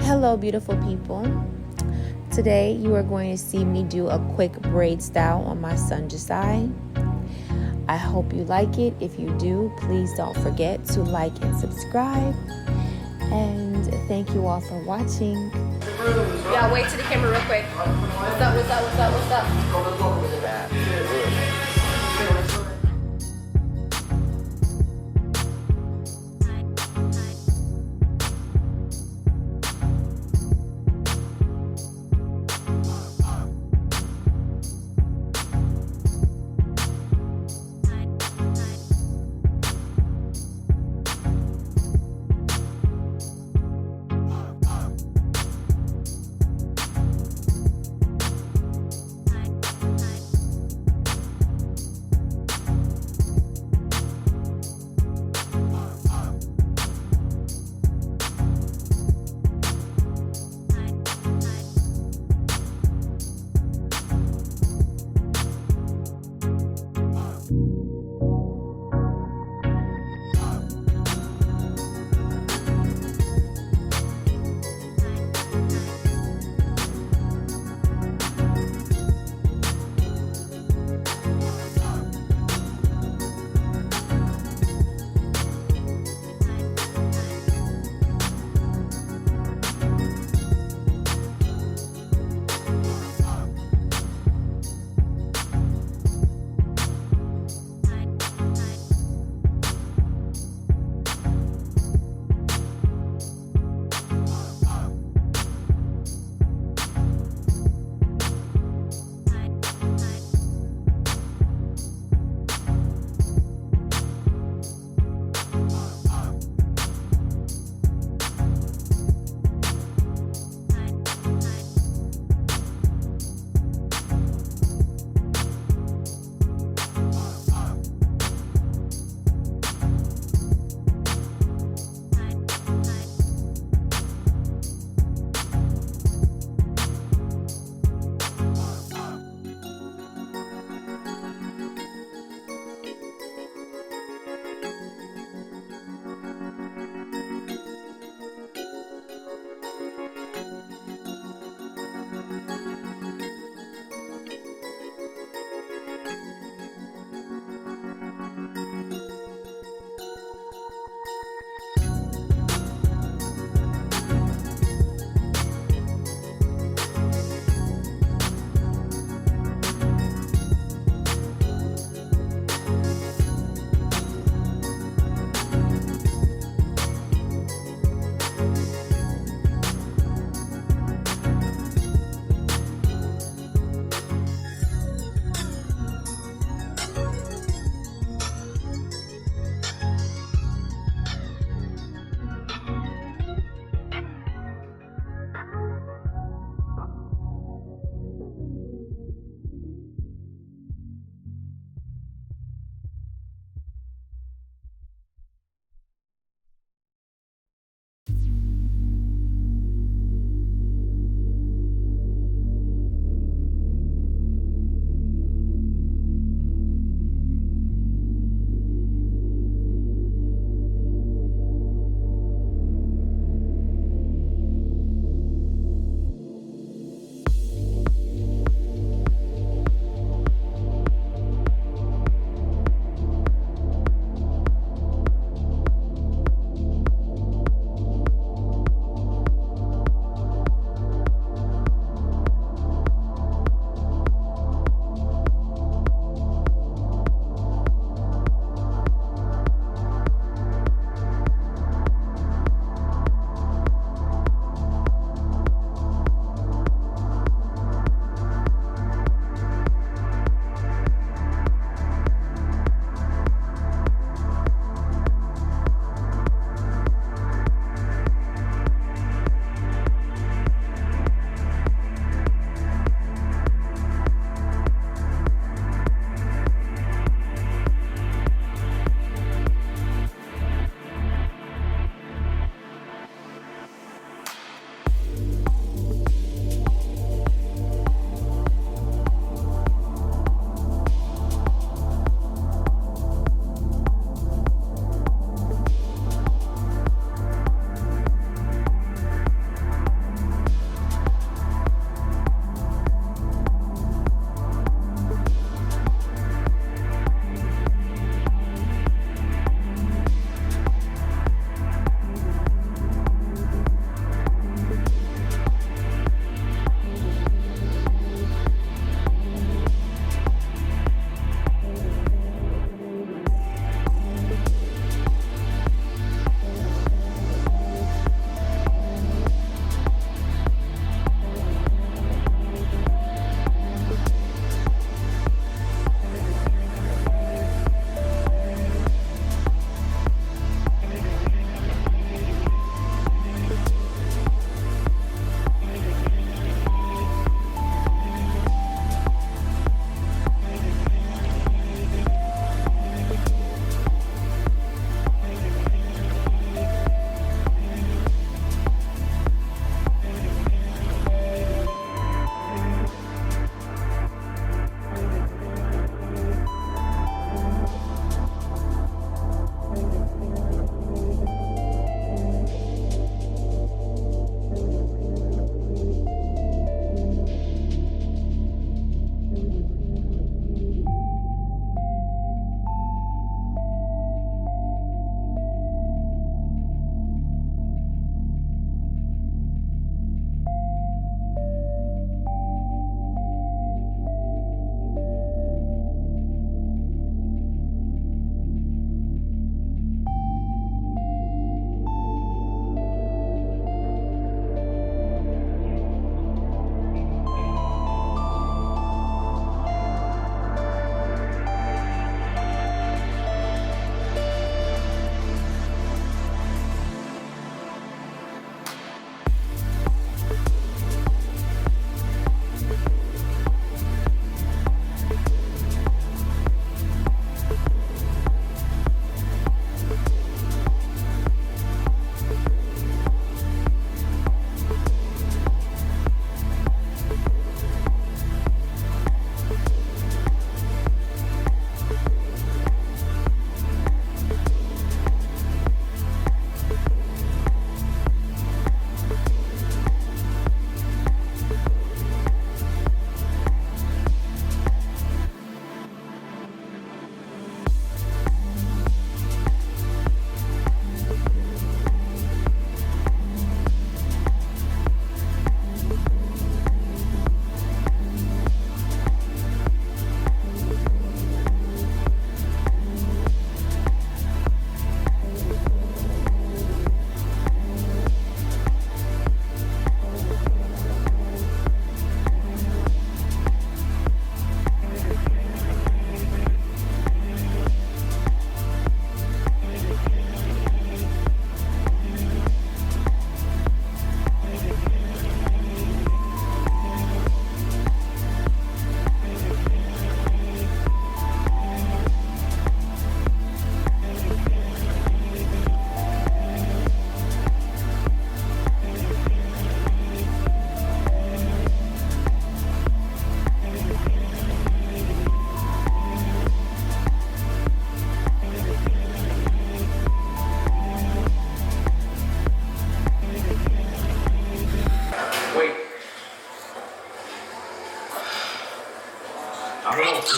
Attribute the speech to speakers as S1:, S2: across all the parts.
S1: Hello, beautiful people. Today you are going to see me do a quick braid style on my son Josiah. I hope you like it. If you do, please don't forget to like and subscribe. And thank you all for watching.
S2: Yeah, wait to the camera real quick. What's up, what's up, what's up, what's up?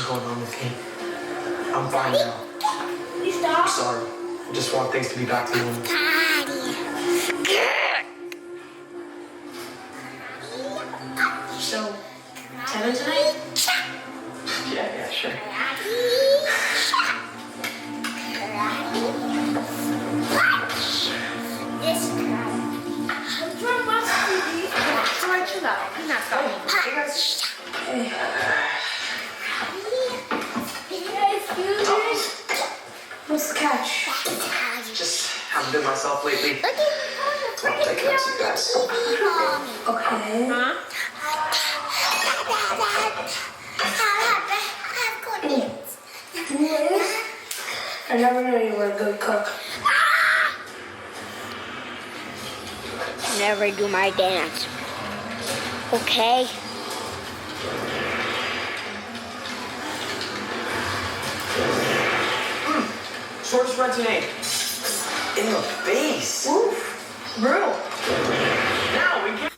S3: What's going on with me? I'm fine now.
S4: You stop.
S3: I'm sorry. I just want things to be back to normal.
S4: So, 7 tonight?
S3: Yeah, sure.
S4: This guy. What's wrong with TV?
S2: Alright, chill out. You're not stopping.
S4: Excuse me? What's the catch?
S3: Just haven't been myself lately.
S4: Look at
S3: I'll take care of you guys.
S4: Okay.
S2: Huh?
S4: I never knew you were a good cook.
S5: Never do my dance. Okay?
S3: Shortest run today. In the face.
S2: Oof. Brutal.
S3: Now we can.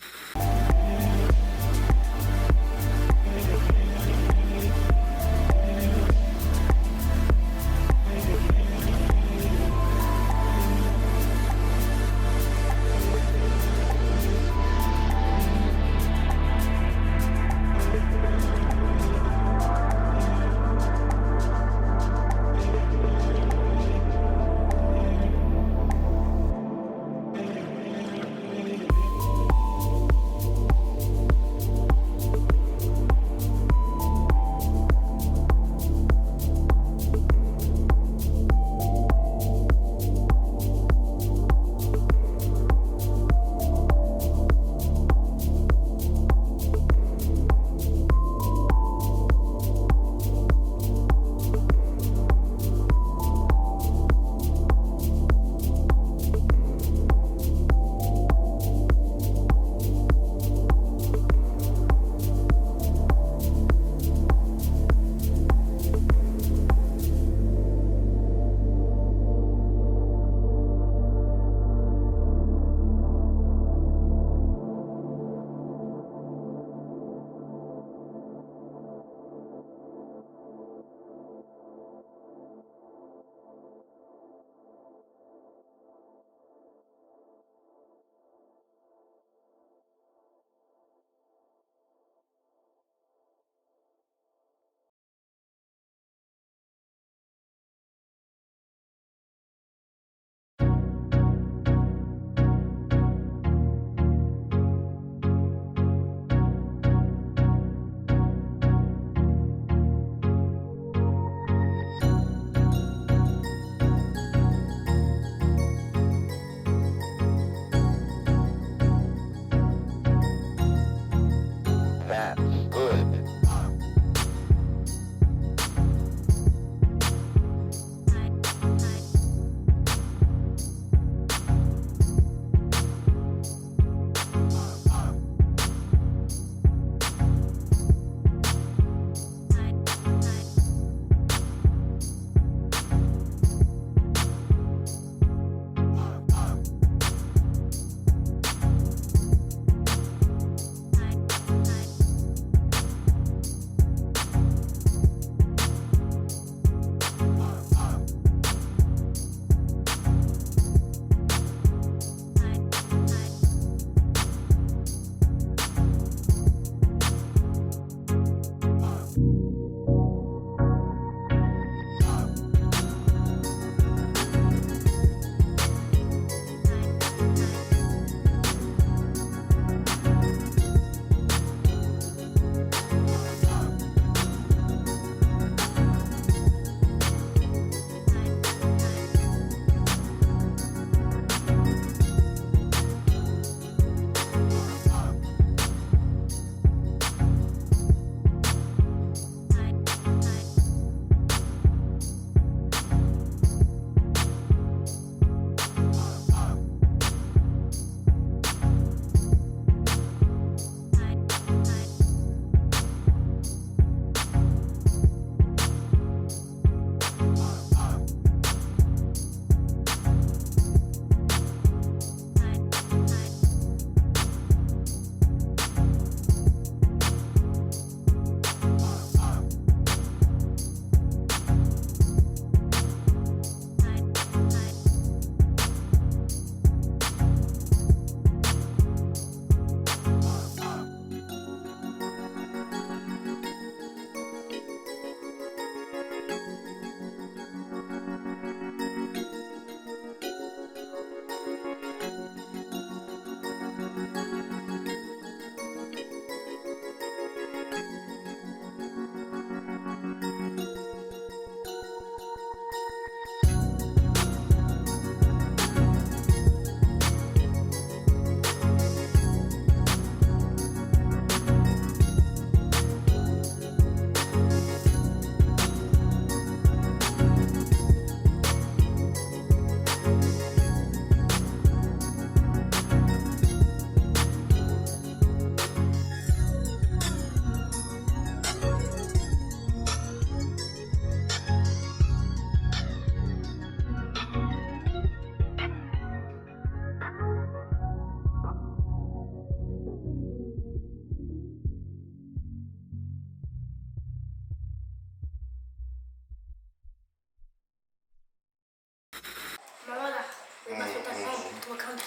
S4: We must return home to Wakanda.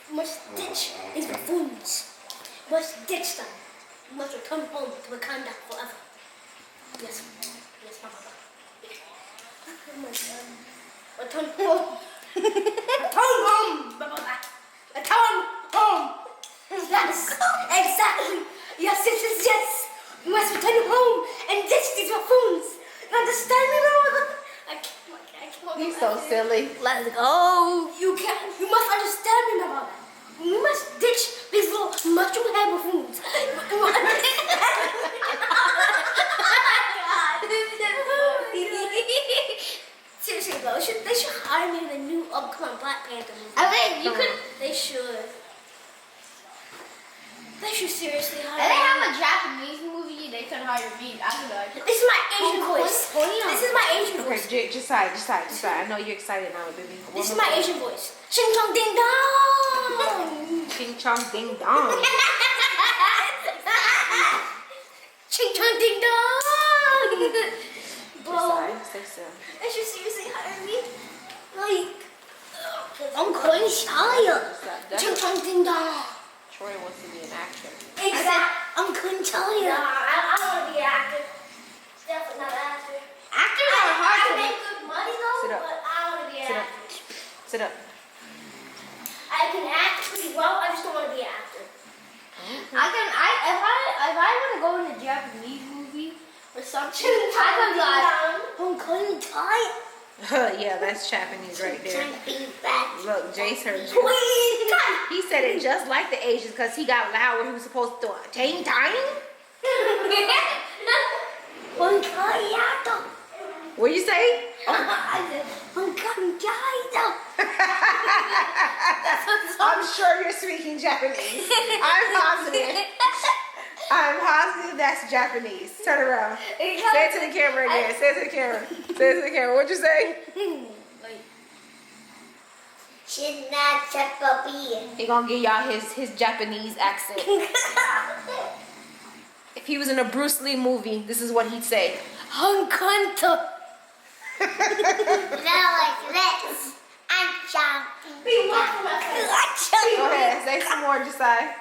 S4: We must ditch these buffoons. We must ditch them. We must return home to Wakanda forever. Yes. Yes, my mother. Oh my God. Return home. Return home, my mother. Return home. Yes, exactly. Yes, yes. We must return home and ditch these buffoons. You understand me, my mother? I can't.
S1: He's so silly.
S4: Let's go. You must understand me, my mother. We must ditch these little mushroom head buffoons. Seriously though, they should hire me in the new upcoming Black Panther movie. I mean, you could. They should. They should seriously hire me.
S2: If they have a Japanese movie, they can hire me. I could like.
S4: This is my Asian voice. This is my Asian voice.
S1: Okay, just side. I know you're excited now, baby.
S4: This is my Asian voice. Ching chong ding dong.
S1: Ching chong ding dong.
S4: Ching chong ding dong. Bro,
S1: Stay still.
S4: they should seriously hire me. Like, I'm going shy. Ching chong ding dong.
S1: Troy wants to be an actor.
S4: Exactly. I'm couldn't tell you. No, I don't want to be an actor. Definitely not an actor.
S2: Actors are hard
S4: I
S2: to
S4: make
S2: make.
S4: good money though,
S1: Sit up.
S4: but I don't want to be an
S1: Sit up.
S4: actor.
S1: Sit up.
S4: I can act pretty well. I just don't want to be an actor.
S2: If I want to go in a Japanese movie or something, I could like.
S4: I'm couldn't tell you.
S1: Yeah, that's Japanese right there.
S4: Trying to be fat.
S1: Look, Jace heard you.
S4: Please.
S1: He said it just like the Asians because he got loud when he was supposed to ting tang. What you say? I'm sure you're speaking Japanese. I'm positive that's Japanese. Turn around. Say it to the camera again. Say it to the camera. Say it to the camera. What'd you say? He gonna give y'all his Japanese accent. If he was in a Bruce Lee movie, this is what he'd say.
S4: Hong Kong.
S5: Now like this. I'm jumping.
S4: Be walking my face.
S1: Go ahead. Say some more, Josiah.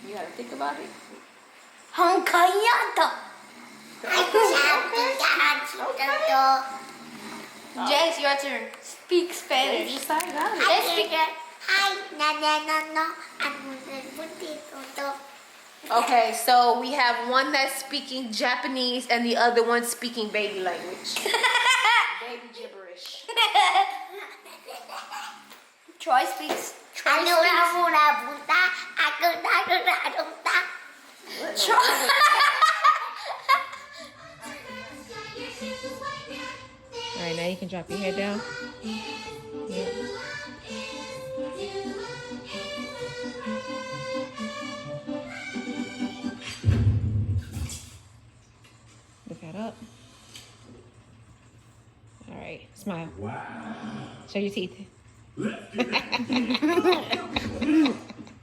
S1: You gotta think about it.
S4: Hong Kong.
S5: I'm jumping.
S2: Jace, your turn. Speak Spanish.
S1: Josiah got it.
S5: Hi, no. I'm potato.
S1: Okay, so we have one that's speaking Japanese and the other one speaking baby language. Baby gibberish.
S2: Troy speaks.
S5: I know
S1: All right, now you can drop your head down. Yeah. Look that up. All right, smile. Wow. Show your teeth.